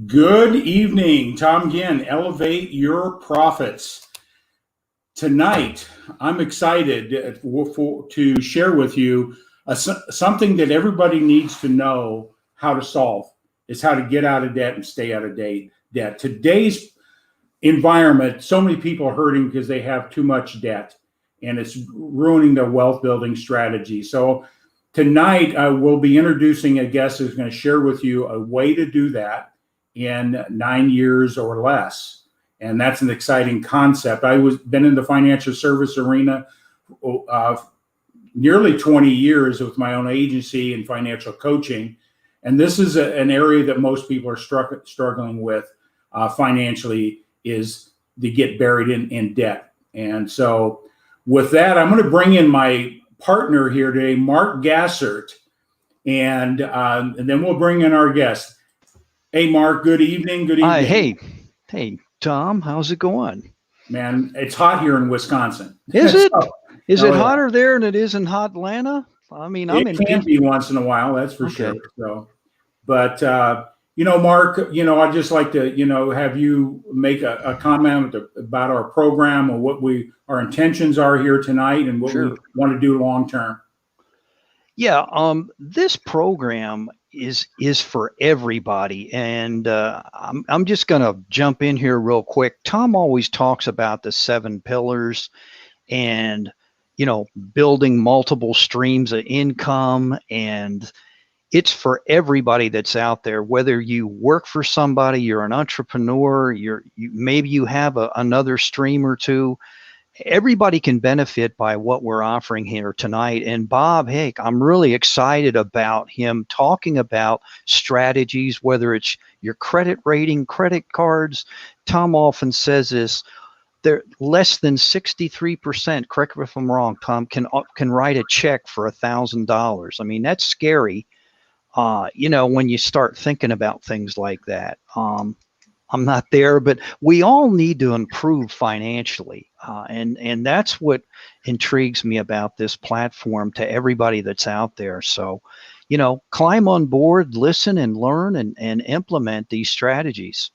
Good evening, Tom Ginn, Elevate Your Profits. Tonight, I'm excited to share with you something that everybody needs to know how to solve, is how to get out of debt and stay out of debt. Today's environment, so many people are hurting because they have too much debt, and it's ruining their wealth building strategy. So tonight, I will be introducing a guest who's going to share with you a way to do that in 9 years or less. And that's an exciting concept. Been in the financial service arena nearly 20 years with my own agency and financial coaching. And this is an area that most people are struggling with financially, is to get buried in debt. And so with that, I'm going to bring in my partner here today, Mark Gassert, and then we'll bring in our guest. Hey, Mark, good evening. Good evening. Hi, hey, Tom, how's it going? Man, it's hot here in Wisconsin. Is it? Is it hotter there than it is in hot Atlanta? I mean, it can be once in a while, that's for sure. So, but Mark, I'd just like to, have you make a comment about our program and what our intentions are here tonight and what we want to do long term. Yeah, this program is for everybody, and I'm just going to jump in here real quick. Tom always talks about the 7 pillars, and building multiple streams of income, and it's for everybody that's out there. Whether you work for somebody, you're an entrepreneur, maybe you have another stream or two. Everybody can benefit by what we're offering here tonight. And Bob Hayek, I'm really excited about him talking about strategies, whether it's your credit rating, credit cards. Tom often says this, they're less than 63%, correct me if I'm wrong, Tom, can write a check for $1,000. I mean, that's scary, when you start thinking about things like that. I'm not there, but we all need to improve financially. And that's what intrigues me about this platform to everybody that's out there. So, climb on board, listen and learn and implement these strategies.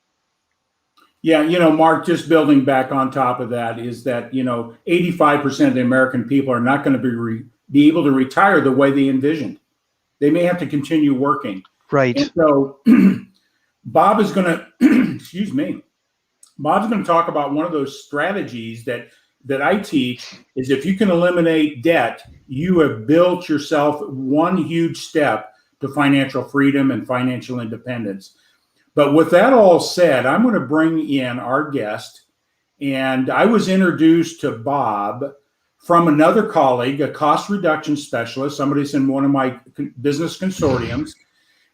Yeah, Mark, just building back on top of that is that, 85% of the American people are not going to be able to retire the way they envisioned. They may have to continue working. Right. And so Bob is going to, excuse me, Bob's going to talk about one of those strategies that I teach is if you can eliminate debt, you have built yourself one huge step to financial freedom and financial independence. But with that all said, I'm going to bring in our guest. And I was introduced to Bob from another colleague, a cost reduction specialist, somebody that's in one of my business consortiums.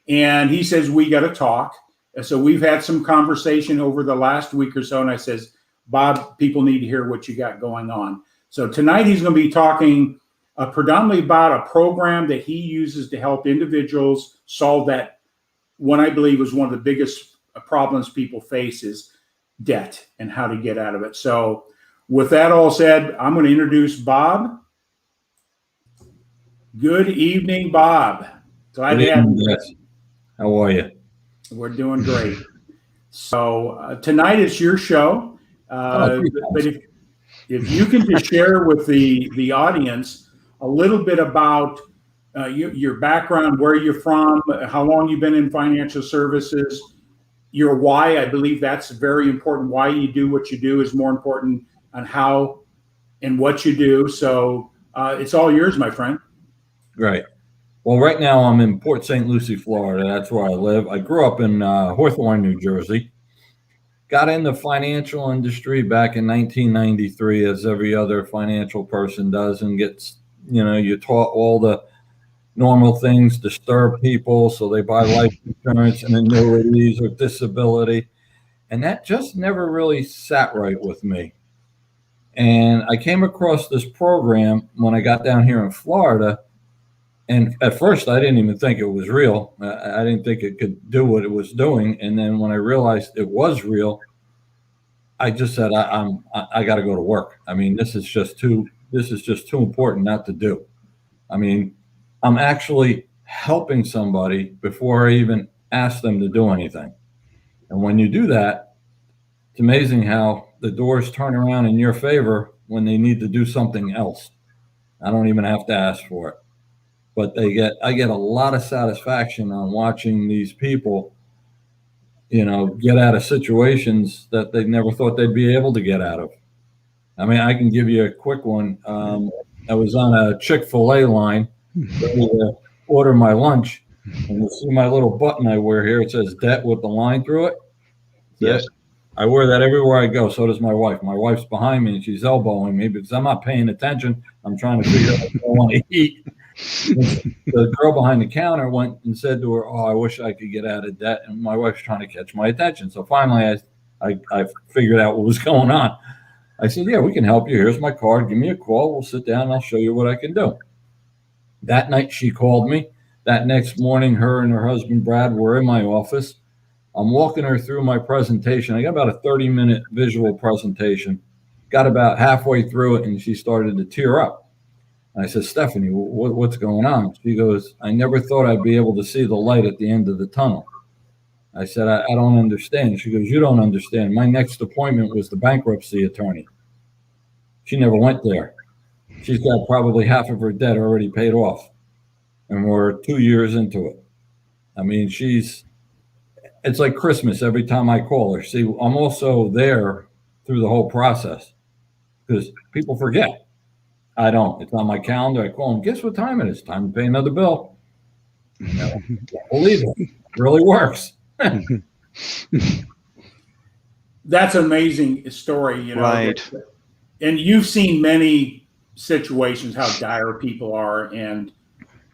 And he says, we got to talk. And so we've had some conversation over the last week or so. And I says, Bob, people need to hear what you got going on. So tonight he's going to be talking predominantly about a program that he uses to help individuals solve that. What I believe is one of the biggest problems people face is debt and how to get out of it. So with that all said, I'm going to introduce Bob. Good evening, Bob. Glad to have you. How are you? We're doing great. So tonight is your show. But if you can just share with the audience a little bit about your background, where you're from, how long you've been in financial services, your why. I believe that's very important. Why you do what you do is more important on how and what you do. So it's all yours, my friend. Great. Well, right now I'm in Port St. Lucie, Florida. That's where I live. I grew up in Hawthorne, New Jersey. Got in the financial industry back in 1993, as every other financial person does, and gets, you're taught all the normal things, disturb people, so they buy life insurance and annuities or disability. And that just never really sat right with me. And I came across this program when I got down here in Florida. And at first, I didn't even think it was real. I didn't think it could do what it was doing. And then when I realized it was real, I just said, I got to go to work. I mean, this is just too important not to do. I mean, I'm actually helping somebody before I even ask them to do anything. And when you do that, it's amazing how the doors turn around in your favor when they need to do something else. I don't even have to ask for it. But I get a lot of satisfaction on watching these people, get out of situations that they never thought they'd be able to get out of. I mean, I can give you a quick one. I was on a Chick-fil-A line ready to order my lunch, and you see my little button I wear here. It says debt with the line through it. Yes. I wear that everywhere I go. So does my wife. My wife's behind me, and she's elbowing me because I'm not paying attention. I'm trying to figure out what I want to eat. The girl behind the counter went and said to her, "Oh, I wish I could get out of debt." And my wife's trying to catch my attention. So finally, I figured out what was going on. I said, "Yeah, we can help you. Here's my card. Give me a call. We'll sit down and I'll show you what I can do." That night, she called me. That next morning, her and her husband, Brad, were in my office. I'm walking her through my presentation. I got about a 30-minute visual presentation. Got about halfway through it, and she started to tear up. I said, "Stephanie, what's going on?" She goes, "I never thought I'd be able to see the light at the end of the tunnel." I said, I don't understand. She goes, "You don't understand. My next appointment was the bankruptcy attorney. She never went there. She's got probably half of her debt already paid off. And we're 2 years into it." I mean, it's like Christmas every time I call her. See, I'm also there through the whole process because people forget. I don't. It's on my calendar. I call them. Guess what time it is? Time to pay another bill. Can't believe it. It really works. That's an amazing story, Right. And you've seen many situations how dire people are, and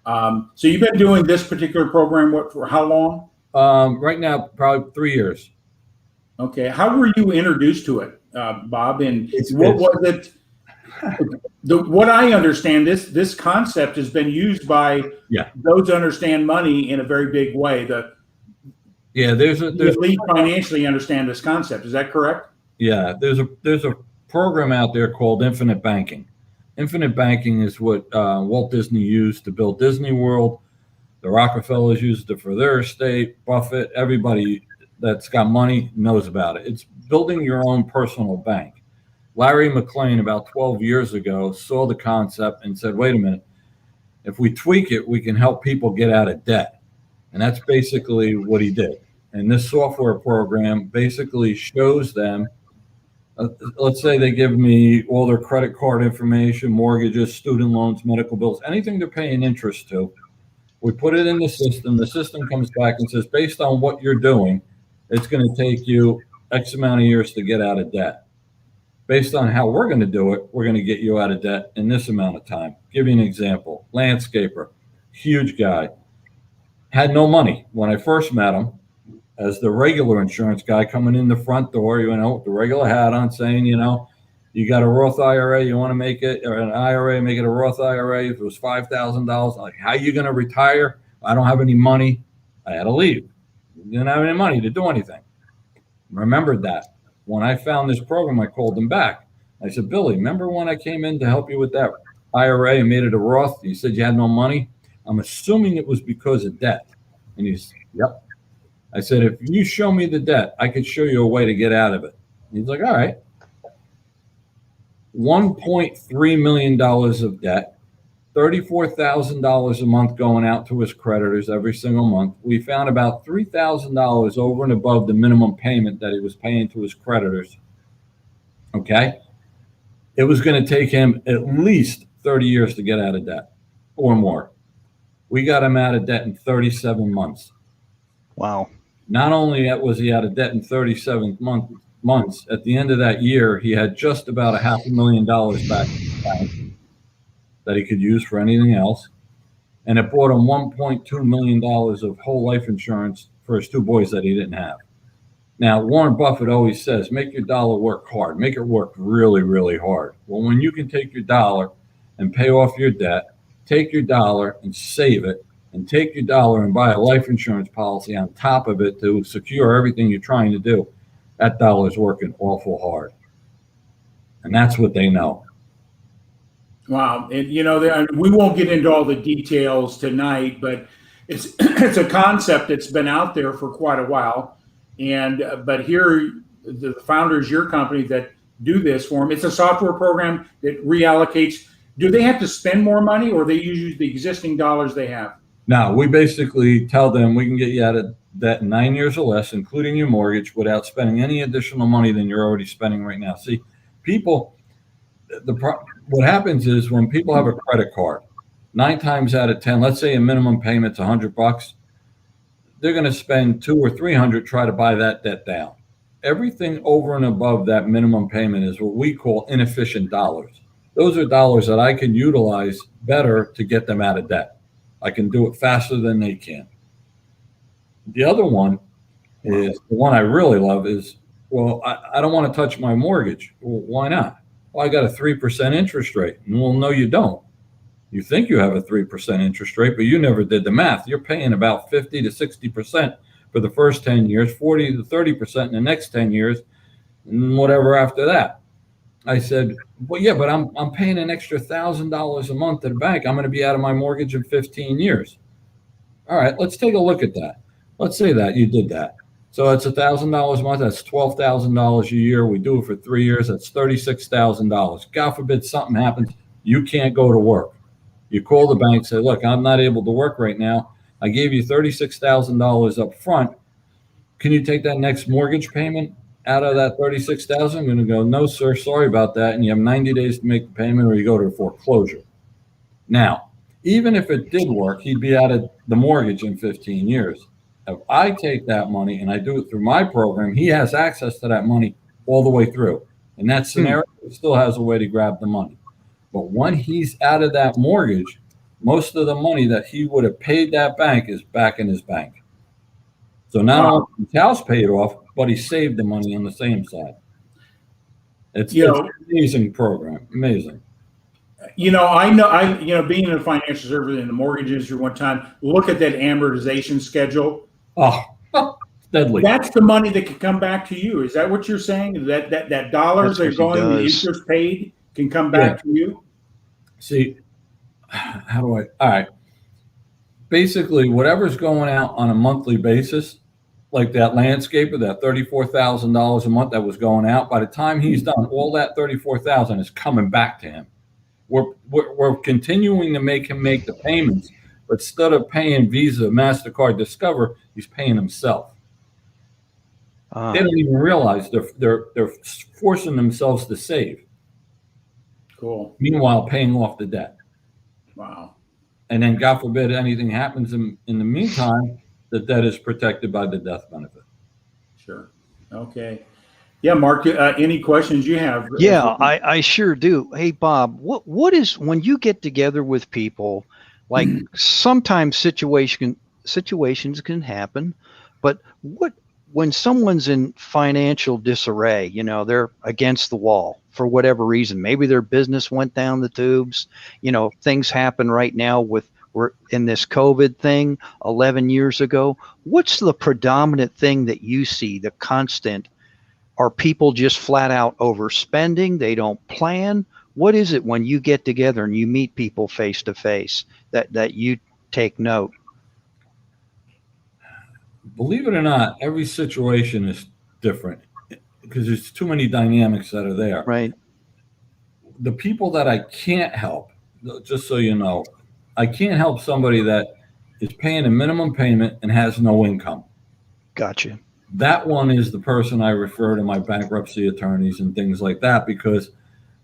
so you've been doing this particular program for how long? Right now, probably 3 years. Okay, how were you introduced to it, Bob? And what was it? What I understand, this concept has been used by those who understand money in a very big way. The elite financially understand this concept. Is that correct? Yeah, there's a program out there called Infinite Banking. Infinite Banking is what Walt Disney used to build Disney World. The Rockefellers used it for their estate. Buffett, everybody that's got money knows about it. It's building your own personal bank. Larry McLean, about 12 years ago, saw the concept and said, "Wait a minute, if we tweak it, we can help people get out of debt." And that's basically what he did. And this software program basically shows them, let's say they give me all their credit card information, mortgages, student loans, medical bills, anything they're paying interest to. We put it in the system. The system comes back and says, based on what you're doing, it's going to take you X amount of years to get out of debt. Based on how we're going to do it, we're going to get you out of debt in this amount of time. Give you an example. Landscaper, huge guy, had no money. When I first met him, as the regular insurance guy coming in the front door, with the regular hat on, saying, you got a Roth IRA, you want to make it, or an IRA, make it a Roth IRA. If it was $5,000, like, how are you going to retire? I don't have any money. I had to leave. Didn't have any money to do anything. Remembered that. When I found this program, I called him back. I said, "Billy, remember when I came in to help you with that IRA and made it a Roth? You said you had no money. I'm assuming it was because of debt." And he's, "Yep." I said, "If you show me the debt, I could show you a way to get out of it." He's like, "All right." $1.3 million of debt, $34,000 a month going out to his creditors every single month. We found about $3,000 over and above the minimum payment that he was paying to his creditors. Okay. It was going to take him at least 30 years to get out of debt or more. We got him out of debt in 37 months. Wow. Not only was he out of debt in 37 months, at the end of that year, he had just about $500,000 back in the bank that he could use for anything else. And it bought him $1.2 million of whole life insurance for his two boys that he didn't have. Now, Warren Buffett always says, make your dollar work hard, make it work really, really hard. Well, when you can take your dollar and pay off your debt, take your dollar and save it, and take your dollar and buy a life insurance policy on top of it to secure everything you're trying to do, that dollar is working awful hard. And that's what they know. Wow. And, we won't get into all the details tonight, but it's a concept that's been out there for quite a while. And, but here, the founders, your company that do this for them, it's a software program that reallocates. Do they have to spend more money, or they use the existing dollars they have? Now, we basically tell them we can get you out of debt in 9 years or less, including your mortgage, without spending any additional money than you're already spending right now. See, people, what happens is when people have a credit card, 9 times out of 10, let's say a minimum payment's $100, they're going to spend $200 or $300 try to buy that debt down. Everything over and above that minimum payment is what we call inefficient dollars. Those are dollars that I can utilize better to get them out of debt. I can do it faster than they can. The other one is the one I really love is, well, I don't want to touch my mortgage. Well, why not? Well, I got a 3% interest rate. Well, no, you don't. You think you have a 3% interest rate, but you never did the math. You're paying about 50 to 60% for the first 10 years, 40 to 30% in the next 10 years, and whatever after that. I said, well, yeah, but I'm paying an extra $1,000 a month at a bank. I'm going to be out of my mortgage in 15 years. All right, let's take a look at that. Let's say that you did that. So it's $1,000 a month. That's $12,000 a year. We do it for 3 years. That's $36,000. God forbid something happens. You can't go to work. You call the bank, say, look, I'm not able to work right now. I gave you $36,000 up front. Can you take that next mortgage payment out of that $36,000? I'm going to go, no, sir, sorry about that. And you have 90 days to make the payment, or you go to foreclosure. Now, even if it did work, he'd be out of the mortgage in 15 years. If I take that money and I do it through my program, he has access to that money all the way through. In that scenario, he still has a way to grab the money. But when he's out of that mortgage, most of the money that he would have paid that bank is back in his bank. So not only is his house paid off, but he saved the money on the same side. It's an amazing program. Amazing. Being in a financial service in the mortgage industry one time, look at that amortization schedule. Oh, deadly. That's the money that can come back to you. Is that what you're saying? That dollars that are going, the interest paid can come back to you? See, all right. Basically, whatever's going out on a monthly basis, like that landscaper, that $34,000 a month that was going out, by the time he's done, all that $34,000 is coming back to him. We're continuing to make him make the payments, but instead of paying Visa, MasterCard, Discover, he's paying himself. They don't even realize they're forcing themselves to save. Cool. Meanwhile, paying off the debt. Wow. And then, God forbid, anything happens in the meantime, the debt is protected by the death benefit. Sure. Okay. Yeah, Mark, any questions you have? Yeah, I sure do. Hey, Bob, what is, when you get together with people, like sometimes situations can happen, but when someone's in financial disarray, they're against the wall for whatever reason, maybe their business went down the tubes, things happen right now we're in this COVID thing 11 years ago. What's the predominant thing that you see, the constant? Are people just flat out overspending? They don't plan? What is it when you get together and you meet people face to face that you take note? Believe it or not, every situation is different because there's too many dynamics that are there. Right. The people that I can't help, just so you know, I can't help somebody that is paying a minimum payment and has no income. Gotcha. That one is the person I refer to my bankruptcy attorneys and things like that, because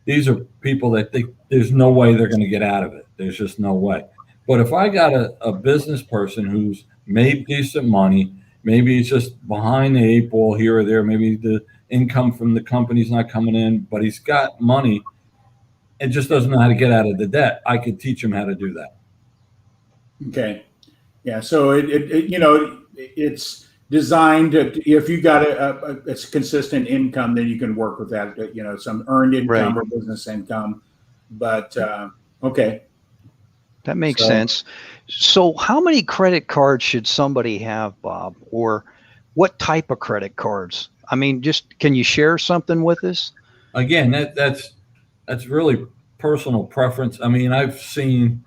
these are people that there's no way they're going to get out of it. There's just no way. But if I got a business person who's made decent money, maybe he's just behind the 8 ball here or there, maybe the income from the company's not coming in, but he's got money and just doesn't know how to get out of the debt, I could teach him how to do that. Okay. Yeah. So it's designed to, if you got a consistent income, then you can work with that, some earned income or business income. But okay. That makes sense. So how many credit cards should somebody have, Bob, or what type of credit cards? I mean, just can you share something with us? Again, that's really personal preference. I mean, I've seen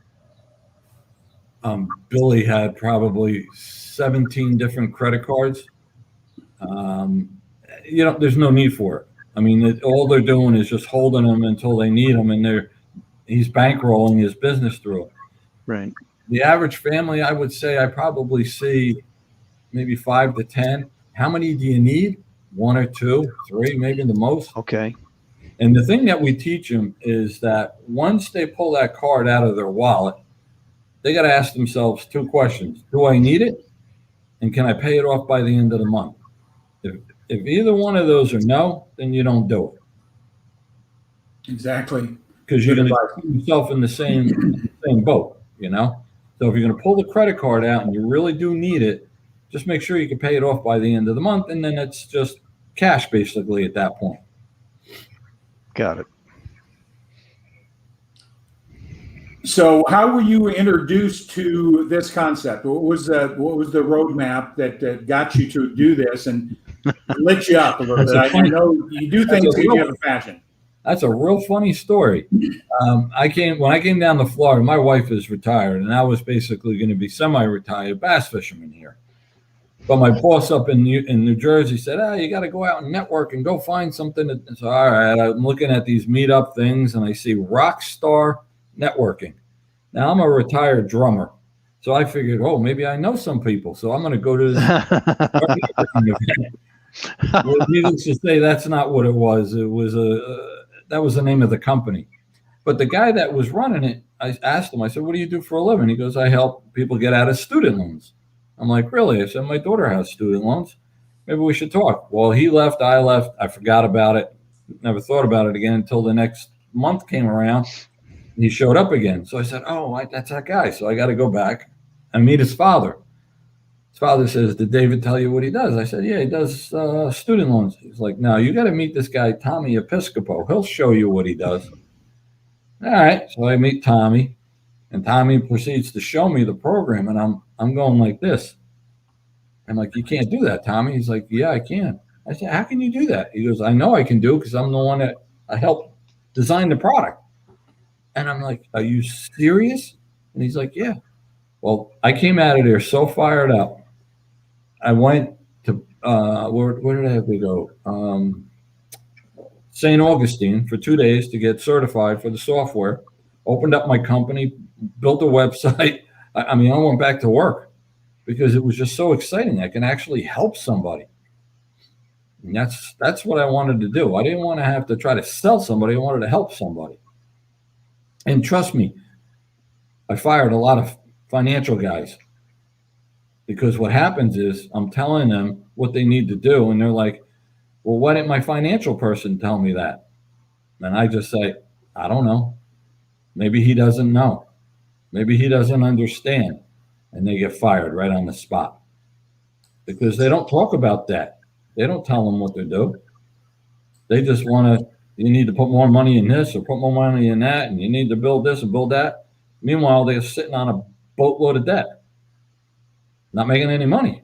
Billy had probably 17 different credit cards. There's no need for it. I mean, all they're doing is just holding them until they need them, and he's bankrolling his business through it. Right. The average family, I would say, I probably see maybe 5 to 10. How many do you need? 1 or 2, 3, maybe the most. Okay. And the thing that we teach them is that once they pull that card out of their wallet, they got to ask themselves 2 questions. Do I need it? And can I pay it off by the end of the month? If either one of those are no, then you don't do it. Exactly. Because you're going to put yourself in the same boat, So if you're going to pull the credit card out and you really do need it, just make sure you can pay it off by the end of the month, and then it's just cash basically at that point. Got it. So how were you introduced to this concept? What was the roadmap that got you to do this and lit you up a little bit? I know you do things because you have a passion. That's a real funny story. When I came down to Florida, my wife is retired, and I was basically going to be semi-retired bass fisherman here. But my boss up in New Jersey said, you got to go out and network and go find something. So, all right, I'm looking at these meetup things, and I see Rockstar Networking. Now, I'm a retired drummer, so I figured, maybe I know some people, so I'm going to go to this networking event. Well, needless to say, that's not what it was. It was that was the name of the company. But the guy that was running it, I asked him, I said, what do you do for a living? He goes, I help people get out of student loans. I'm like, really? I said, my daughter has student loans. Maybe we should talk. Well, he left, I left. I forgot about it. Never thought about it again until the next month came around. And he showed up again. So I said, that's that guy. So I got to go back and meet his father. His father says, did David tell you what he does? I said, yeah, he does student loans. He's like, no, you got to meet this guy, Tommy Episcopo. He'll show you what he does. All right. So I meet Tommy, and Tommy proceeds to show me the program, and I'm going like this. I'm like, you can't do that, Tommy. He's like, yeah, I can. I said, how can you do that? He goes, I know I can do it because I'm the one that I helped design the product. And I'm like, are you serious? And he's like, yeah. Well, I came out of there so fired up. I went to, where did I have to go? St. Augustine for 2 days to get certified for the software, opened up my company, built a website. I went back to work because it was just so exciting. I can actually help somebody. And that's what I wanted to do. I didn't want to have to try to sell somebody. I wanted to help somebody. And trust me, I fired a lot of financial guys. Because what happens is I'm telling them what they need to do, and they're like, well, why didn't my financial person tell me that? And I just say, I don't know. Maybe he doesn't know. Maybe he doesn't understand. And they get fired right on the spot. Because they don't talk about that. They don't tell them what to do. They just you need to put more money in this or put more money in that, and you need to build this and build that. Meanwhile, they're sitting on a boatload of debt. Not making any money.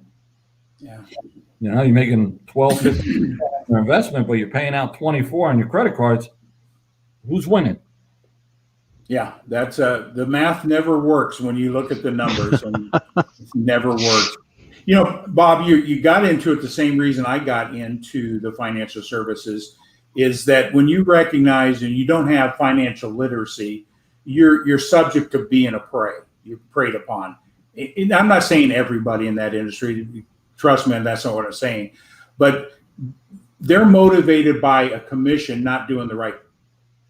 Yeah. You're making 12, 15% for investment, but you're paying out 24 on your credit cards. Who's winning? Yeah, that's the math never works when you look at the numbers, and it never works. Bob, you got into it the same reason I got into the financial services is that when you recognize and you don't have financial literacy, you're subject to being a prey. You're preyed upon. I'm not saying everybody in that industry, trust me, that's not what I'm saying, but they're motivated by a commission not doing the right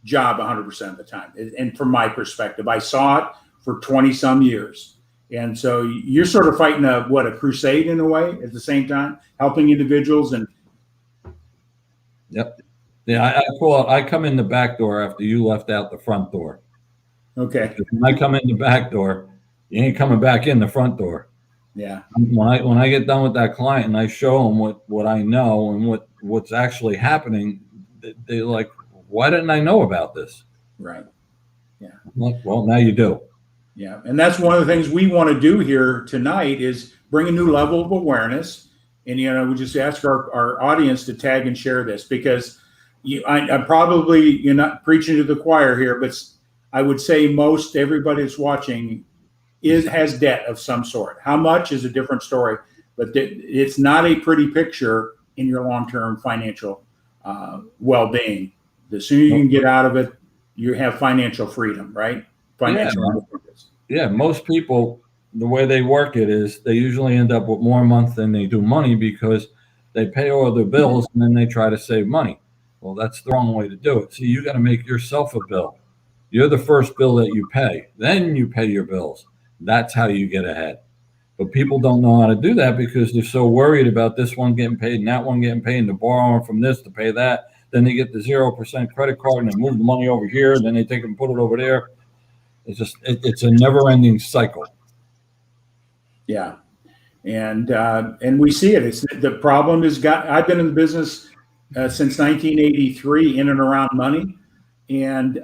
job 100% of the time. And from my perspective, I saw it for 20 some years. And so you're sort of fighting a crusade in a way at the same time, helping individuals. And Yep. Yeah, I come in the back door after you left out the front door. Okay. When I come in the back door, you ain't coming back in the front door. Yeah. When I get done with that client and I show them what I know and what's actually happening, they're like, why didn't I know about this? Right. Yeah. I'm like, well, now you do. Yeah. And that's one of the things we want to do here tonight is bring a new level of awareness. And, we just ask our audience to tag and share this because I'm probably, you're not preaching to the choir here, but I would say most everybody that's watching has debt of some sort. How much is a different story, but it's not a pretty picture in your long-term financial well-being. The sooner you can get out of it, you have financial freedom, right? Financial independence. Yeah, most people, the way they work it is they usually end up with more a month than they do money because they pay all their bills and then they try to save money. Well, that's the wrong way to do it. See, you got to make yourself a bill. You're the first bill that you pay. Then you pay your bills. That's how you get ahead. But people don't know how to do that because they're so worried about this one getting paid and that one getting paid and they're borrowing from this to pay that. Then they get the 0% credit card and they move the money over here. And then they take it and put it over there. It's a never-ending cycle. Yeah. And we see it. It's the problem is I've been in the business since 1983 in and around money. And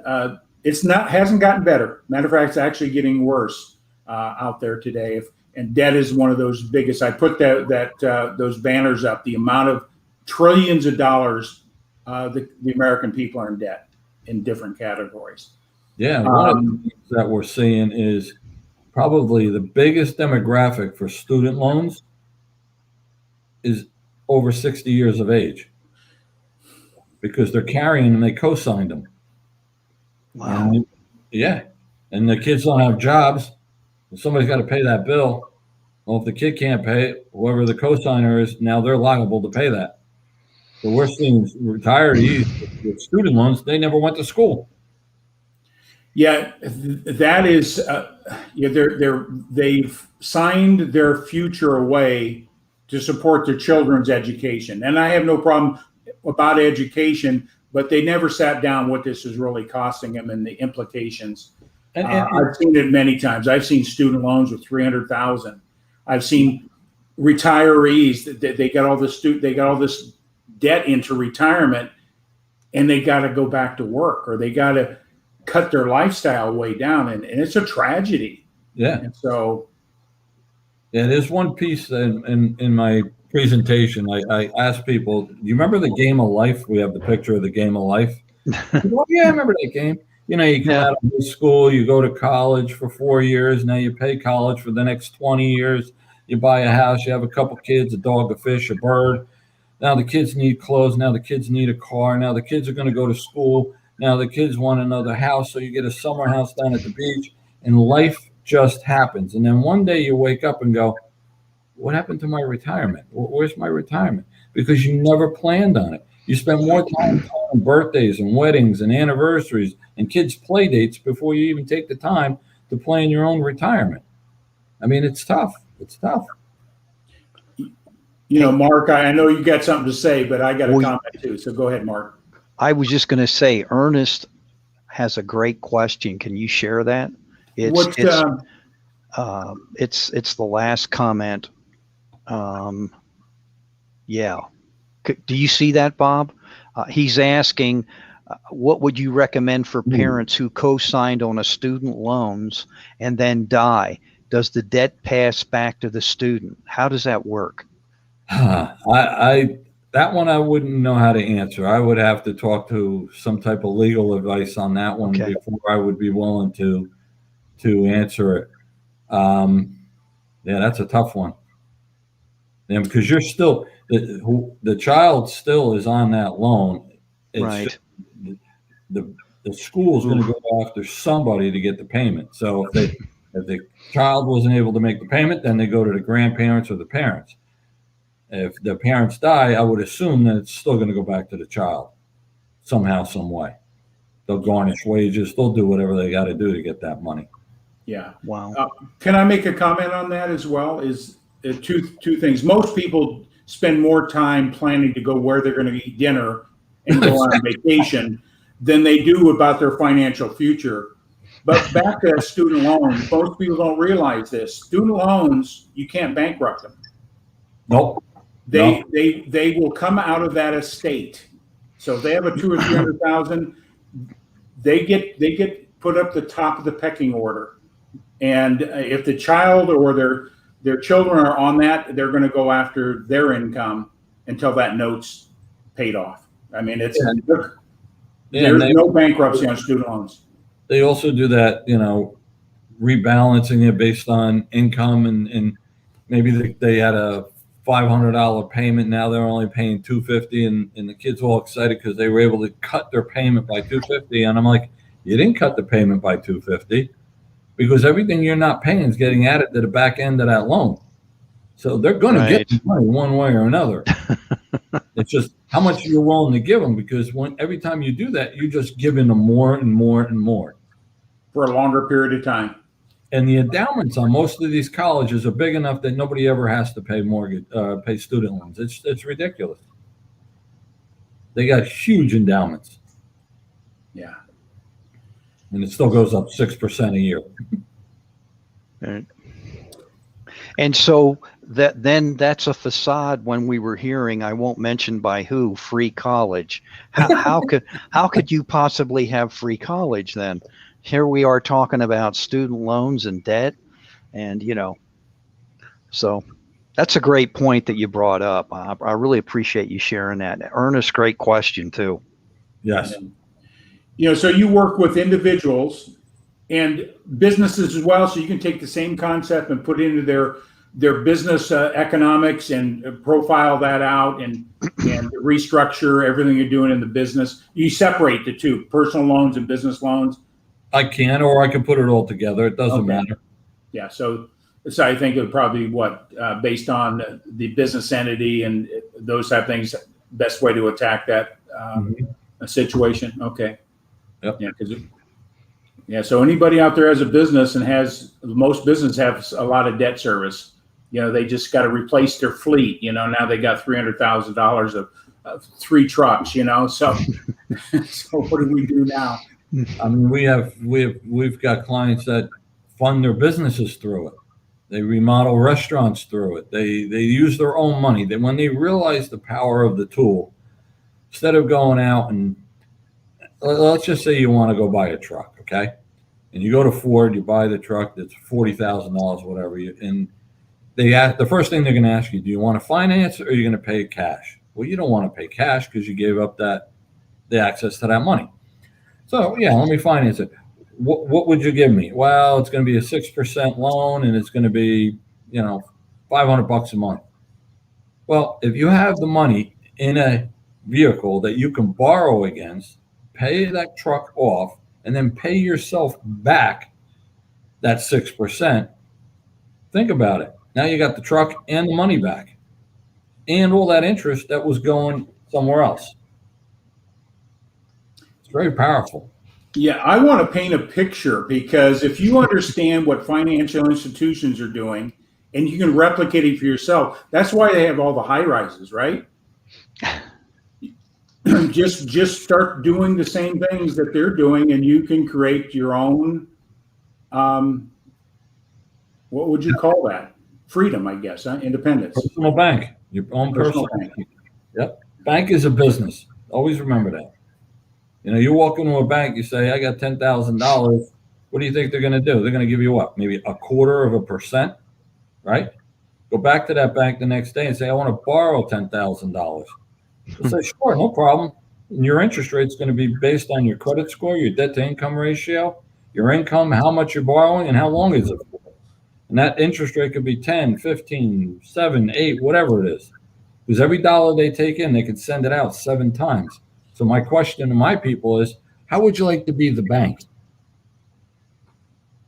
hasn't gotten better. Matter of fact, it's actually getting worse out there today. And debt is one of those biggest. I put those banners up. The amount of trillions of dollars the American people are in debt in different categories. Yeah, one of the things that we're seeing is probably the biggest demographic for student loans is over 60 years of age because they're carrying and they co-signed them. Wow. And the kids don't have jobs. Somebody's got to pay that bill. Well, if the kid can't pay it, whoever the co-signer is, now they're liable to pay that. So we're seeing retirees with student loans. They never went to school. Yeah, that is, they've signed their future away to support their children's education. And I have no problem about education, but they never sat down what this is really costing them and the implications. And I've seen it many times. I've seen student loans with $300,000. I've seen retirees that they got all this debt into retirement, and they got to go back to work or they got to cut their lifestyle way down, and it's a tragedy. Yeah. And so, there's one piece in my presentation. I asked people, do you remember the game of life? We have the picture of the game of life. Well, yeah, I remember that game. You come out of high school, you go to college for 4 years. Now you pay college for the next 20 years. You buy a house, you have a couple kids, a dog, a fish, a bird. Now the kids need clothes. Now the kids need a car. Now the kids are going to go to school. Now the kids want another house. So you get a summer house down at the beach and life just happens. And then one day you wake up and go, what happened to my retirement? Where's my retirement? Because you never planned on it. You spend more time on birthdays and weddings and anniversaries and kids' play dates before you even take the time to plan your own retirement. I mean, it's tough. It's tough. Mark, I know you got something to say, but I got a comment too. So go ahead, Mark. I was just going to say, Ernest has a great question. Can you share that? It's the last comment. Yeah. Do you see that, Bob? He's asking, what would you recommend for parents who co-signed on a student loans and then die? Does the debt pass back to the student? How does that work? That one I wouldn't know how to answer. I would have to talk to some type of legal advice on that one before I would be willing to answer it. That's a tough one. And because you're still the child still is on that loan. It's right. The school's going to go after somebody to get the payment. So if the child wasn't able to make the payment, then they go to the grandparents or the parents. If the parents die, I would assume that it's still going to go back to the child somehow, some way. They'll garnish wages. They'll do whatever they got to do to get that money. Yeah. Wow. Can I make a comment on that as well? Is two things. Most people spend more time planning to go where they're going to eat dinner and go on vacation than they do about their financial future. But back to student loans, most people don't realize this. Student loans, you can't bankrupt them. Nope. They will come out of that estate. So if they have a 200,000 or 300,000, they get put up the top of the pecking order. And if the child or their children are on that, they're going to go after their income until that note's paid off. I mean, there's no bankruptcy on student loans. They also do that, rebalancing it based on income, and maybe they had a $500 payment. Now they're only paying $250, and the kids all excited because they were able to cut their payment by $250. And I'm like, you didn't cut the payment by $250 because everything you're not paying is getting added to the back end of that loan. So they're going to get the money one way or another. It's just how much you're willing to give them, because every time you do that, you're just giving them more and more and more for a longer period of time. And the endowments on most of these colleges are big enough that nobody ever has to pay student loans. It's ridiculous. They got huge endowments. Yeah. And it still goes up 6% a year. Right. And so that's a facade when we were hearing, I won't mention by who, free college. How could you possibly have free college then? Here we are talking about student loans and debt, and so that's a great point that you brought up. I really appreciate you sharing that. Ernest, great question too. Yes. So you work with individuals and businesses as well, so you can take the same concept and put it into their business economics and profile that out and restructure everything you're doing in the business. You separate the two, personal loans and business loans. I can, or I can put it all together. It doesn't matter. Yeah. So I think it would probably based on the business entity and those type of things, best way to attack that situation. Okay. Yep. Yeah. So anybody out there has a business and most businesses have a lot of debt service. They just got to replace their fleet. Now they got $300,000 of 3 trucks. So what do we do now? I mean, we've got clients that fund their businesses through it. They remodel restaurants through it. They use their own money. When they realize the power of the tool, instead of going out and let's just say you want to go buy a truck, okay? And you go to Ford, you buy the truck that's $40,000, whatever. And the first thing they're going to ask you, do you want to finance or are you going to pay cash? Well, you don't want to pay cash because you gave up the access to that money. So yeah, let me finance it. What would you give me? Well, it's going to be a 6% loan, and it's going to be $500 a month. Well, if you have the money in a vehicle that you can borrow against, pay that truck off, and then pay yourself back that 6%. Think about it. Now you got the truck and the money back, and all that interest that was going somewhere else. It's very powerful. Yeah, I want to paint a picture, because if you understand what financial institutions are doing and you can replicate it for yourself, that's why they have all the high rises, right? just start doing the same things that they're doing, and you can create your own, what would you call that? Freedom, I guess, independence. Personal bank, your own personal bank. Yep. Bank is a business. Always remember that. You walk into a bank, you say, I got $10,000. What do you think they're going to do? They're going to give you what? Maybe 0.25%, right? Go back to that bank the next day and say, I want to borrow $10,000. They'll say, sure, no problem. And your interest rate is going to be based on your credit score, your debt to income ratio, your income, how much you're borrowing, and how long is it for. And that interest rate could be 10, 15, 7, 8, whatever it is. Because every dollar they take in, they can send it out 7 times. So my question to my people is, how would you like to be the bank?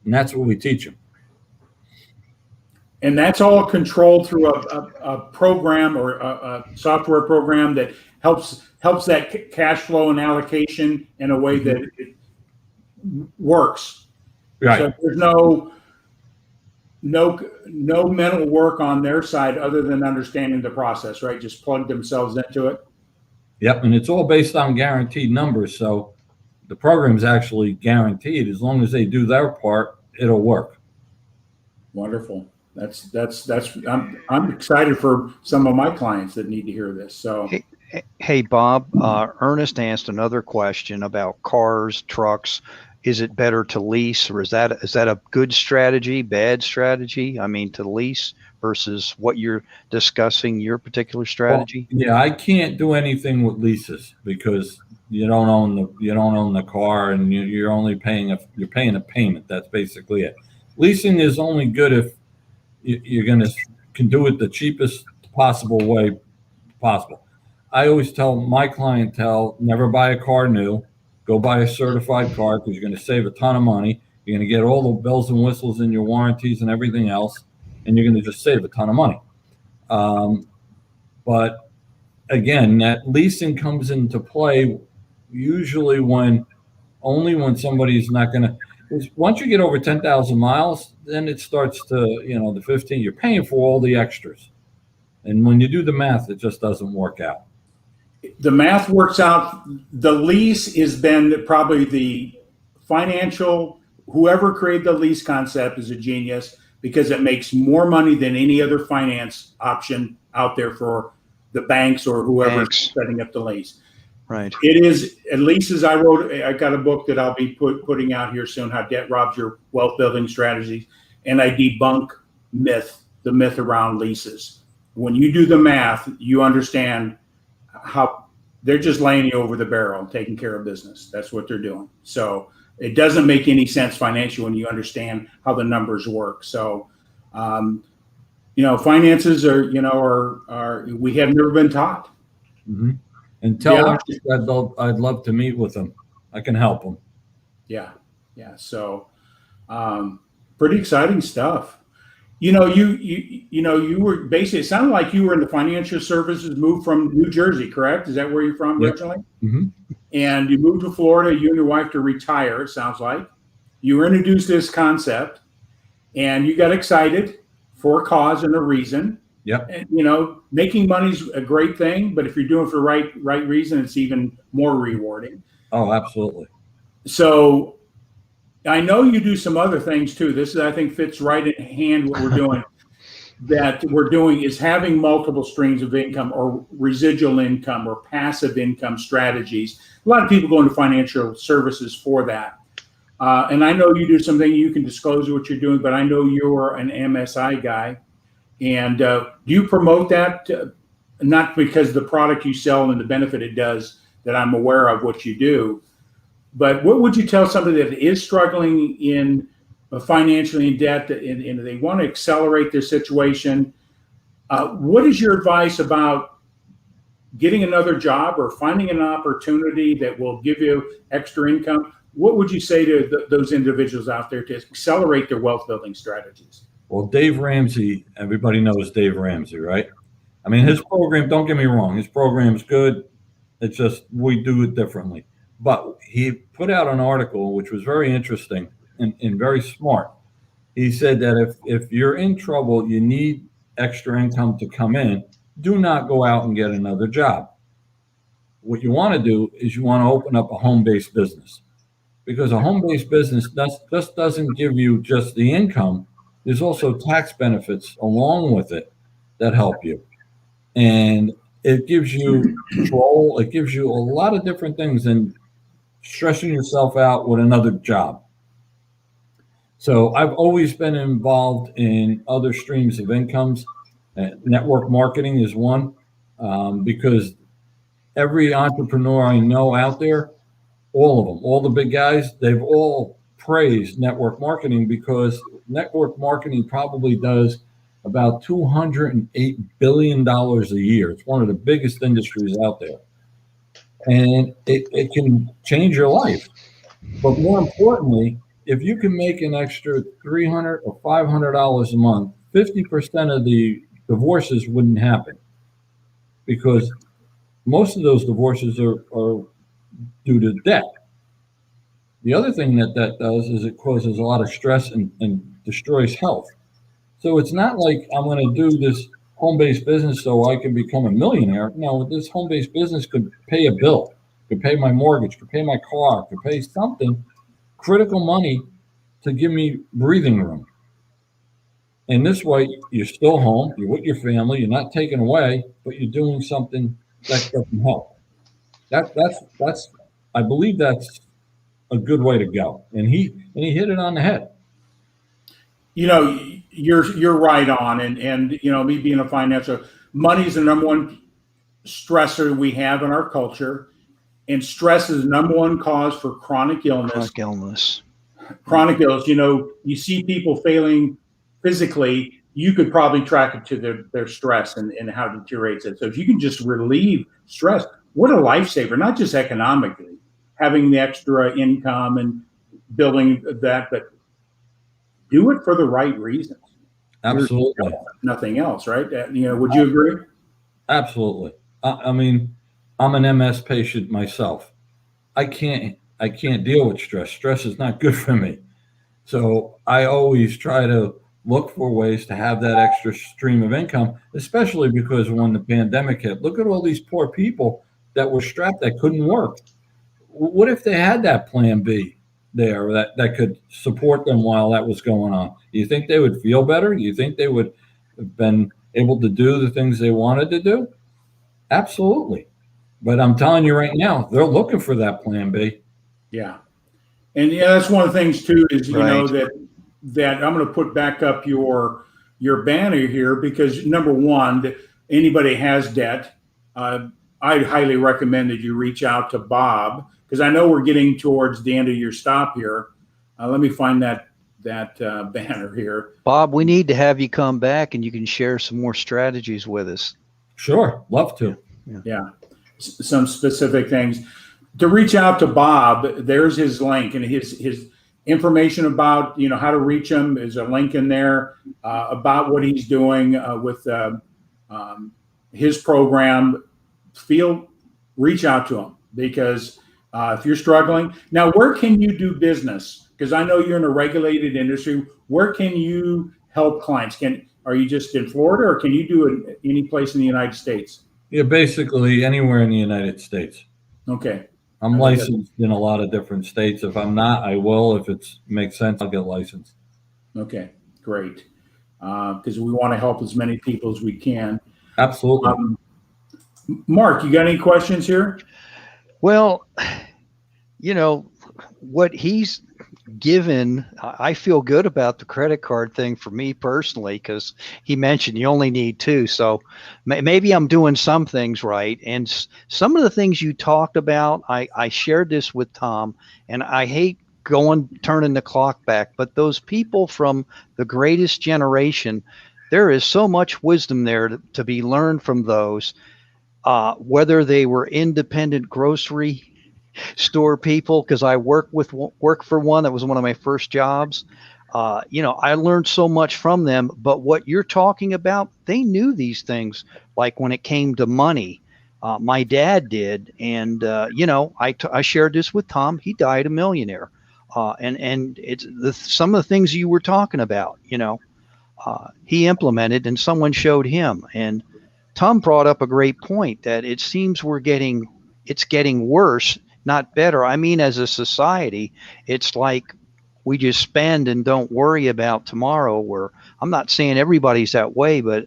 And that's what we teach them. And that's all controlled through a program or a software program that helps that cash flow and allocation in a way that it works. Right. So there's no mental work on their side other than understanding the process, right? Just plug themselves into it. Yep, and it's all based on guaranteed numbers. So the program is actually guaranteed. As long as they do their part, it'll work. Wonderful. I'm excited for some of my clients that need to hear this. So, Hey, Bob, Ernest asked another question about cars, trucks. Is it better to lease, or is that a good strategy, bad strategy? I mean, to lease versus what you're discussing, your particular strategy? Well, yeah, I can't do anything with leases because you don't own the car, and you're only paying a payment. That's basically it. Leasing is only good if you're can do it the cheapest possible way possible. I always tell my clientele, never buy a car new. Go buy a certified car because you're going to save a ton of money. You're going to get all the bells and whistles in your warranties and everything else, and you're going to just save a ton of money. But again, that leasing comes into play usually only when somebody's not going to. Once you get over 10,000 miles, then it starts to, the 15. You're paying for all the extras, and when you do the math, it just doesn't work out. the math works out. The lease has been probably the financial, whoever created the lease concept is a genius because it makes more money than any other finance option out there for the banks or whoever's setting up the lease. Right. It is, at least as I got a book that I'll be putting out here soon, How Debt Robs Your Wealth Building Strategies. And I debunk the myth around leases. When you do the math, you understand how they're just laying you over the barrel and taking care of business. That's what they're doing. So it doesn't make any sense financially when you understand how the numbers work. So, finances are we have never been taught. Mm-hmm. And tell them I'd love to meet with them. I can help them. Yeah. So, pretty exciting stuff. You were basically, it sounded like you were in the financial services, moved from New Jersey, correct? Is that where you're from originally? Mm-hmm. And you moved to Florida, you and your wife, to retire, it sounds like. You were introduced to this concept and you got excited for a cause and a reason. Yep. And, making money's a great thing, but if you're doing it for the right reason, it's even more rewarding. Oh, absolutely. So I know you do some other things too. This I think fits right in hand what we're doing. That we're doing is having multiple streams of income or residual income or passive income strategies. A lot of people go into financial services for that. And I know you do something, you can disclose what you're doing, but I know you're an MSI guy. And do you promote that? Not because the product you sell and the benefit it does that I'm aware of what you do, but what would you tell somebody that is struggling in financially in debt and they want to accelerate their situation? What is your advice about getting another job or finding an opportunity that will give you extra income? What would you say to those individuals out there to accelerate their wealth building strategies? Well, Dave Ramsey, everybody knows Dave Ramsey, right? I mean, his program, don't get me wrong, his program's good. It's just we do it differently. But he put out an article which was very interesting and very smart. He said that if you're in trouble, you need extra income to come in, do not go out and get another job. What you want to do is you want to open up a home-based business, because a home-based business just doesn't give you just the income. There's also tax benefits along with it that help you. And it gives you control. It gives you a lot of different things than stressing yourself out with another job. So I've always been involved in other streams of incomes. Network marketing is one, because every entrepreneur I know out there, all of them, all the big guys, they've all praised network marketing because network marketing probably does about $208 billion a year. It's one of the biggest industries out there. And it can change your life. But more importantly, if you can make an extra $300 or $500 a month, 50% of the divorces wouldn't happen, because most of those divorces are due to debt. The other thing that does is it causes a lot of stress and destroys health. So it's not like I'm going to do this home-based business so I can become a millionaire. No, this home-based business could pay a bill. could pay my mortgage, could pay my car, could pay something, critical money to give me breathing room. And this way, you're still home, you're with your family, you're not taken away, but you're doing something that doesn't help. That's I believe that's a good way to go. And he hit it on the head. You know, you're right on, and you know, me being a financial, money is the number one stressor we have in our culture, and stress is the number one cause for chronic illness. Chronic illness. You know, you see people failing physically, you could probably track it to their stress and how it deteriorates it. So if you can just relieve stress, what a lifesaver, not just economically, having the extra income and building that, but do it for the right reasons. Absolutely. Nothing else, right? You know, would you agree? Absolutely. I mean, I'm an MS patient myself. I can't deal with stress. Stress is not good for me. So I always try to look for ways to have that extra stream of income, especially because when the pandemic hit, look at all these poor people that were strapped that couldn't work. What if they had that plan B there that could support them while that was going on? Do you think they would feel better? Do you think they would have been able to do the things they wanted to do? Absolutely. But I'm telling you right now, they're looking for that plan B. Yeah. And yeah, that's one of the things too, is, you Right. know, that I'm going to put back up your banner here, because number one, that anybody has debt, I'd highly recommend that you reach out to Bob, because I know we're getting towards the end of your stop here. Let me find that banner here. Bob, we need to have you come back and you can share some more strategies with us. Sure, love to. Yeah, some specific things. To reach out to Bob, there's his link, and his information about, you know, how to reach him is a link in there, about what he's doing with his program. Reach out to him, because if you're struggling now, where can you do business? Because I know you're in a regulated industry. Where can you help clients? Are you just in Florida, or can you do it any place in the United States? Yeah, basically anywhere in the United States. Okay. I'm licensed in a lot of different states. If I'm not, I will. If it makes sense, I'll get licensed. Okay, great. Because we want to help as many people as we can. Absolutely. Mark, you got any questions here? Well, you know, what he's given, I feel good about the credit card thing for me personally, because he mentioned you only need two. So maybe I'm doing some things right. And some of the things you talked about, I shared this with Tom, and I hate turning the clock back, but those people from the greatest generation, there is so much wisdom there to be learned from those, whether they were independent grocery store people, because I work for one that was one of my first jobs. You know, I learned so much from them. But what you're talking about, they knew these things. Like when it came to money, my dad did, and you know, I shared this with Tom. He died a millionaire, and it's some of the things you were talking about. You know, he implemented, and someone showed him. And Tom brought up a great point that it seems it's getting worse, not better. I mean, as a society, it's like we just spend and don't worry about tomorrow. Where I'm not saying everybody's that way, but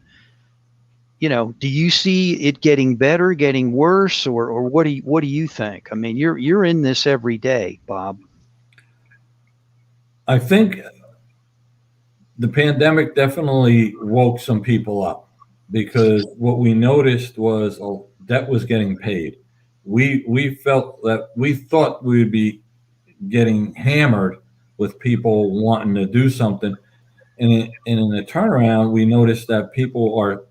you know, do you see it getting better, getting worse, or what do you think? I mean, you're in this every day, Bob. I think the pandemic definitely woke some people up, because what we noticed was debt was getting paid. We felt that we thought we would be getting hammered with people wanting to do something. And in the turnaround, we noticed that people are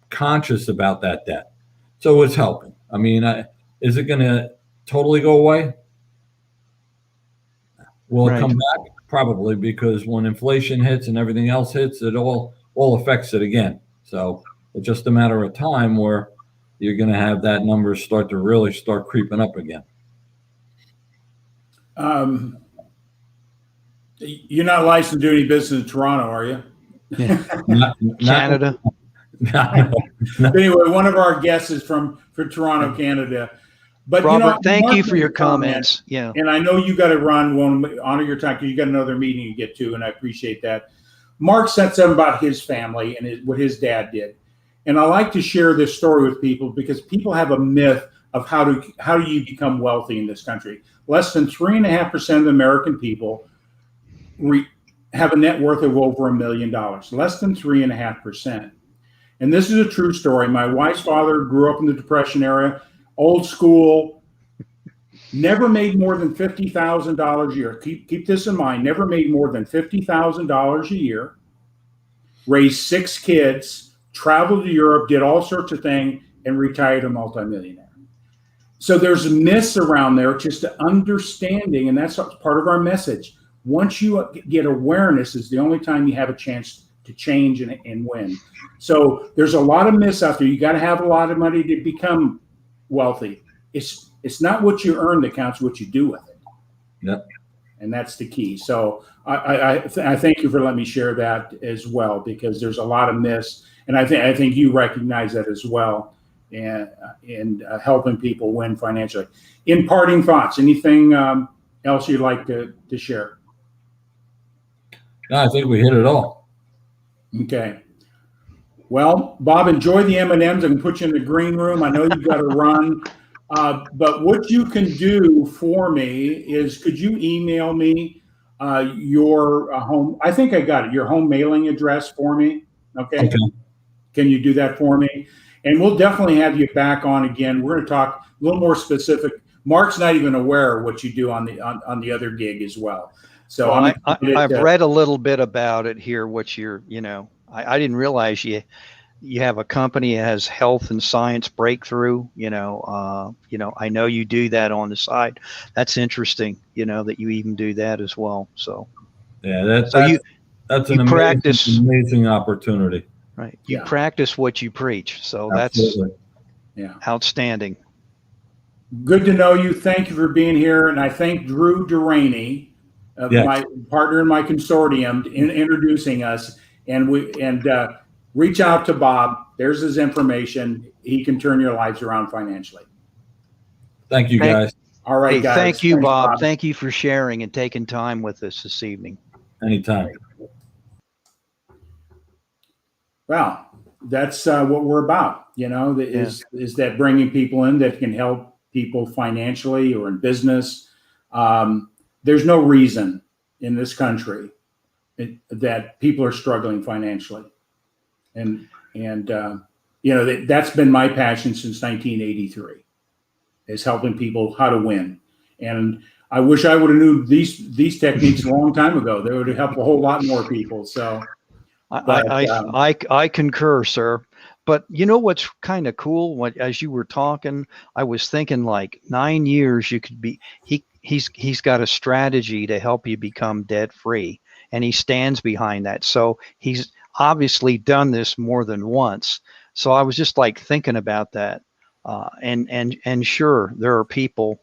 conscious about that debt. So it's helping. I mean, is it going to totally go away? Will it come back? Probably, because when inflation hits and everything else hits, it all affects it again. So it's just a matter of time where you're going to have that number start creeping up again. You're not licensed to do any business in Toronto, are you? Yeah. Canada. No. Anyway, one of our guests is from Toronto, Canada. But Robert, thank Mark you for made your a comment, comments. Yeah. and I know you got to run. Want to honor your time because you got another meeting to get to, and I appreciate that. Mark said something about his family and what his dad did, and I like to share this story with people because people have a myth of how do you become wealthy in this country. Less than 3.5% of the American people have a net worth of over $1 million. Less than 3.5%. And this is a true story. My wife's father grew up in the Depression era, old school, never made more than $50,000 a year. Keep this in mind. Never made more than $50,000 a year. Raised 6 kids, traveled to Europe, did all sorts of things, and retired a multimillionaire. So there's myths around there, just understanding, and that's part of our message. Once you get awareness, is the only time you have a chance to change and win. So there's a lot of myths out there. You got to have a lot of money to become wealthy. It's not what you earn that counts, what you do with it. Yep. And that's the key. So I thank you for letting me share that as well, because there's a lot of myths, and I think you recognize that as well, and helping people win financially. In parting thoughts, anything else you'd like to share? No, I think we hit it all. Okay. Well, Bob, enjoy the M&Ms. I can put you in the green room. I know you've got to run. But what you can do for me is, could you email me your home? I think I got it. Your home mailing address for me. Okay. Can you do that for me? And we'll definitely have you back on again. We're going to talk a little more specific. Mark's not even aware of what you do on the other gig as well. So well, I've read a little bit about it here. What you're, I didn't realize you have a company that has health and science breakthrough. I know you do that on the side. That's interesting. That you even do that as well. So yeah, that's an amazing opportunity. Right. You practice what you preach. So Absolutely. That's outstanding. Good to know you. Thank you for being here. And I thank Drew Duraney, my partner in my consortium, in introducing us. And reach out to Bob. There's his information. He can turn your lives around financially. Thank you, guys. All right, guys. Thank you, Bob. Thank you for sharing and taking time with us this evening. Anytime. Well, that's what we're about, is that bringing people in that can help people financially or in business. There's no reason in this country that people are struggling financially. And that's been my passion since 1983, is helping people how to win. And I wish I would have knew these techniques a long time ago. They would have helped a whole lot more people. So I concur, sir. But what's kind of cool? As you were talking, I was thinking like 9 years you could be. He's got a strategy to help you become debt free, and he stands behind that. So he's obviously done this more than once. So I was just like thinking about that, and sure, there are people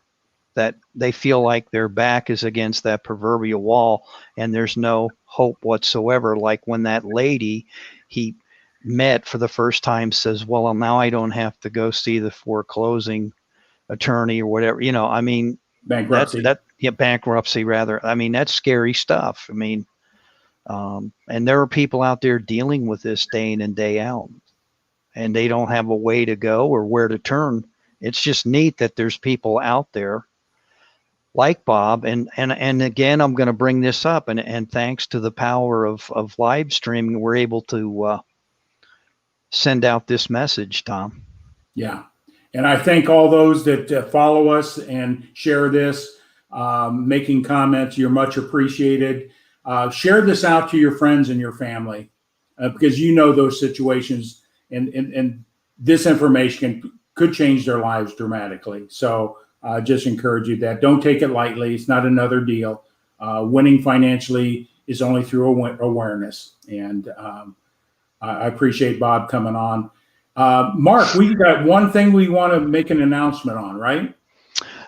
that they feel like their back is against that proverbial wall and there's no hope whatsoever. Like when that lady he met for the first time says, well, now I don't have to go see the foreclosing attorney or whatever, bankruptcy. Bankruptcy rather. That's scary stuff. And there are people out there dealing with this day in and day out, and they don't have a way to go or where to turn. It's just neat that there's people out there like Bob. And again, I'm going to bring this up, and thanks to the power of live streaming, we're able to send out this message, Tom. Yeah. And I thank all those that follow us and share this, making comments. You're much appreciated. Share this out to your friends and your family, because those situations and this information could change their lives dramatically. So just encourage you that don't take it lightly. It's not another deal. Winning financially is only through awareness. And I appreciate Bob coming on. Mark, we got one thing we want to make an announcement on, right?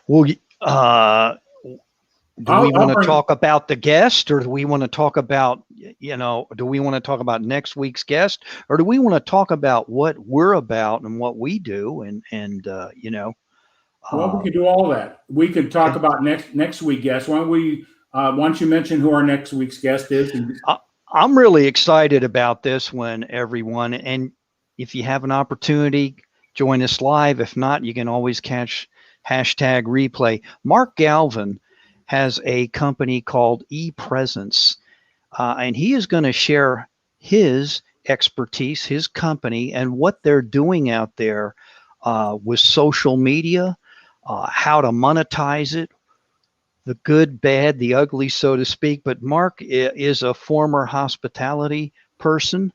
Well, do we want to talk about the guest, or do we want to talk about, do we want to talk about next week's guest, or do we want to talk about what we're about and what we do? And Well, we could do all that. We could talk about next week guests. Why don't you mention who our next week's guest is? I'm really excited about this one, everyone. And if you have an opportunity, join us live. If not, you can always catch hashtag replay. Mark Galvin has a company called ePresence, and he is going to share his expertise, his company, and what they're doing out there with social media, how to monetize it, the good, bad, the ugly, so to speak. But Mark is a former hospitality person.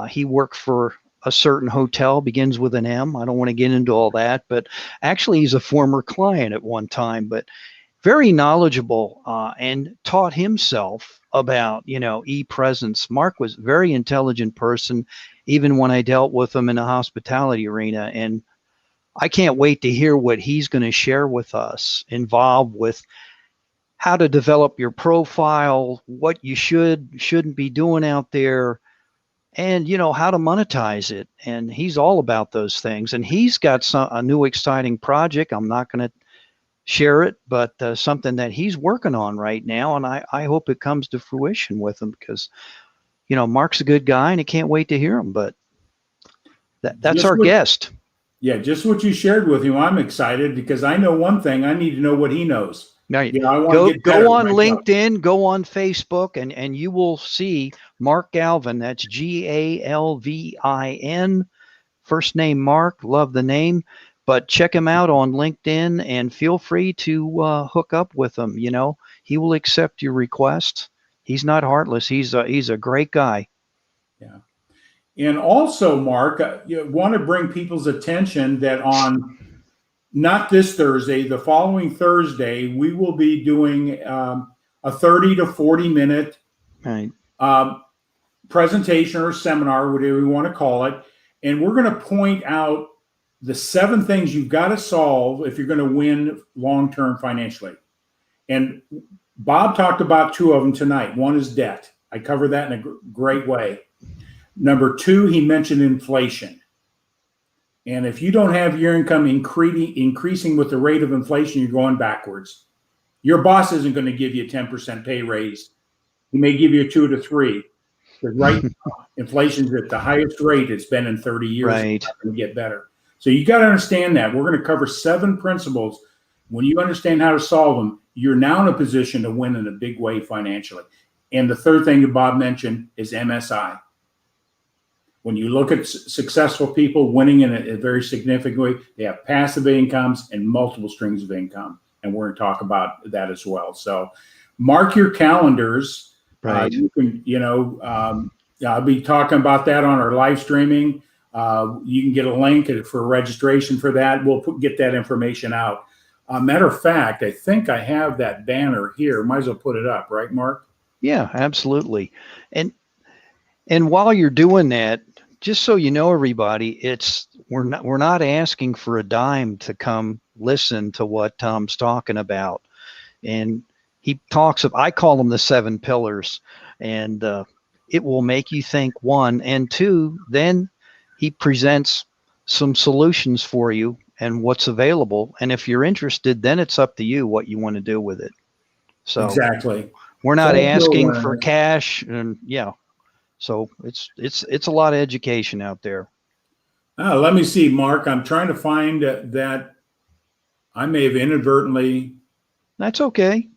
He worked for a certain hotel, begins with an M. I don't want to get into all that, but actually he's a former client at one time, but very knowledgeable and taught himself about, e-presence. Mark was a very intelligent person, even when I dealt with him in the hospitality arena. And I can't wait to hear what he's going to share with us, involved with how to develop your profile, what you shouldn't be doing out there, and how to monetize it. And he's all about those things. And he's got a new exciting project. I'm not going to share it, but something that he's working on right now. And I hope it comes to fruition with him, because, Mark's a good guy and I can't wait to hear him. But that's our guest. Yeah, just what you shared with him. I'm excited because I know one thing. I need to know what he knows. Now, go on LinkedIn, go on Facebook, and you will see Mark Galvin. That's Galvin. First name Mark. Love the name. But check him out on LinkedIn and feel free to hook up with him. He will accept your request. He's not heartless. He's a great guy. Yeah. And also, Mark, you want to bring people's attention that on not this Thursday, the following Thursday, we will be doing a 30 to 40 minute presentation or seminar, whatever you want to call it. And we're going to point out the 7 things you've got to solve if you're going to win long-term financially. And Bob talked about 2 of them tonight. One is debt. I covered that in a great way. Number 2, he mentioned inflation. And if you don't have your income increasing with the rate of inflation, you're going backwards. Your boss isn't going to give you a 10% pay raise. He may give you a 2 to 3. Because right now, inflation's at the highest rate it's been in 30 years. Right. It's not going to get better. So you got to understand that. We're going to cover 7 principles. When you understand how to solve them, you're now in a position to win in a big way financially. And the third thing that Bob mentioned is MSI. When you look at successful people winning in a very significant way, they have passive incomes and multiple streams of income. And we're going to talk about that as well. So mark your calendars. Right. You can, I'll be talking about that on our live streaming. You can get a link for registration for that. We'll get that information out. Matter of fact, I think I have that banner here. Might as well put it up, right, Mark? Yeah, absolutely. And while you're doing that, just so you know, everybody, we're not asking for a dime to come listen to what Tom's talking about. And he talks of, I call them the 7 pillars, and it will make you think, 1, and 2, then he presents some solutions for you and what's available. And if you're interested, then it's up to you what you want to do with it. So exactly. We're not asking for cash, and so it's a lot of education out there. Let me see, Mark. I'm trying to find that. I may have inadvertently. That's okay.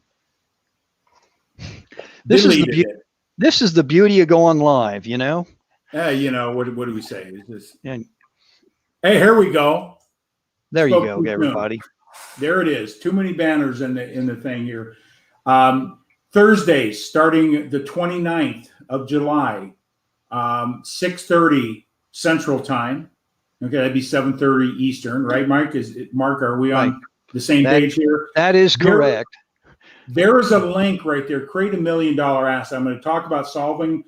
This is the beauty of going live, What do we say? And hey, here we go. There you go, everybody. There it is. Too many banners in the thing here. Thursdays, starting the 29th of July, 6:30 Central Time. Okay, that'd be 7:30 Eastern, right, Mike? Mark, are we on the same page here? That is correct. There is a link right there. Create $1 million asset. I'm going to talk about solving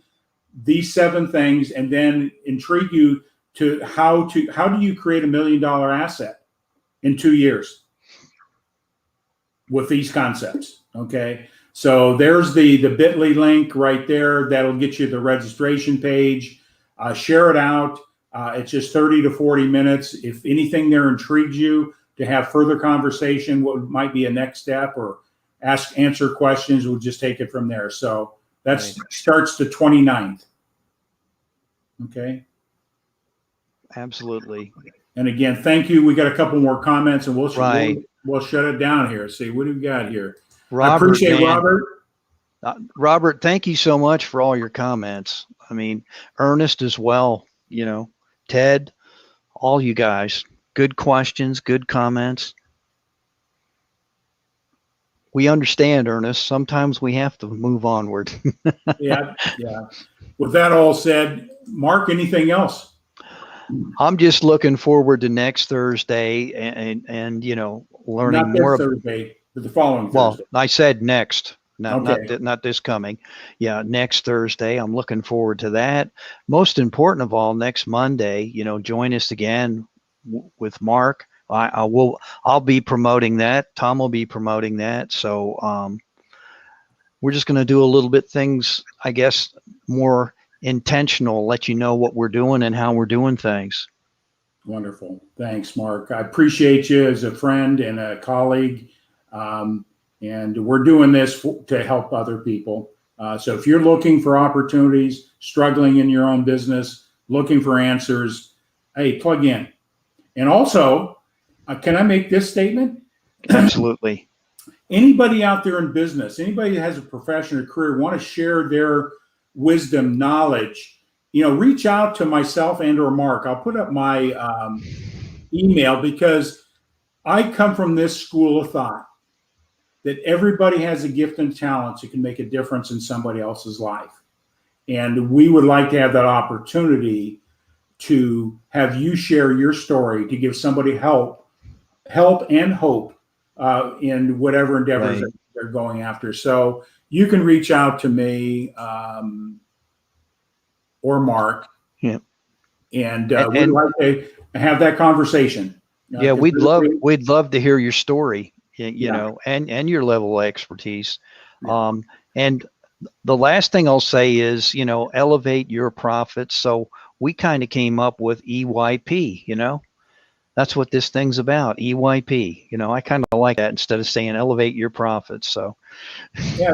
these 7 things, and then intrigue you to how do you create $1 million asset in 2 years with these concepts. Okay. So there's the bit.ly link right there. That'll get you the registration page. Share it out. It's just 30 to 40 minutes. If anything there intrigues you, to have further conversation, what might be a next step, or answer questions, we'll just take it from there. So that starts the 29th. Okay. Absolutely. And again, thank you. We got a couple more comments, and we'll shut it down here. See, what do we got here? Robert, I appreciate man. Robert. Robert, thank you so much for all your comments. I mean, Ernest as well, Ted, all you guys, good questions, good comments. We understand, Ernest. Sometimes we have to move onward. Yeah. With that all said, Mark, anything else? I'm just looking forward to next Thursday and learning Not this more. Thursday, but the following Well, Thursday. I said next, Okay. not this coming. Yeah, next Thursday. I'm looking forward to that. Most important of all, next Monday, join us again with Mark. I'll be promoting that. Tom will be promoting that. So we're just going to do a little bit things, I guess, more intentional, let you know what we're doing and how we're doing things. Wonderful. Thanks, Mark. I appreciate you as a friend and a colleague. And we're doing this to help other people. So if you're looking for opportunities, struggling in your own business, looking for answers, hey, plug in. And also, can I make this statement? Absolutely. Anybody out there in business, anybody that has a profession or career, want to share their wisdom, knowledge, reach out to myself and or Mark. I'll put up my email, because I come from this school of thought that everybody has a gift and talents that can make a difference in somebody else's life. And we would like to have that opportunity to have you share your story, to give somebody help and hope in whatever endeavors that they're going after. So you can reach out to me or Mark. Yeah. And we'd like to have that conversation. Yeah, we'd love to hear your story, and your level of expertise. Yeah. And the last thing I'll say is, elevate your profits. So we kind of came up with EYP, that's what this thing's about, EYP. I kind of like that instead of saying elevate your profits. So yeah,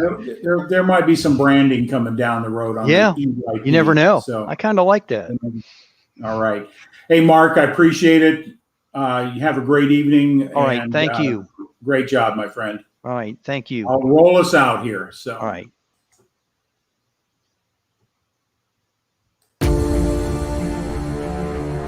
there might be some branding coming down the road on the EYP. You never know. So I kind of like that. All right. Hey, Mark, I appreciate it. You have a great evening. All right. Thank you. Great job, my friend. All right. Thank you. I'll roll us out here. So. All right.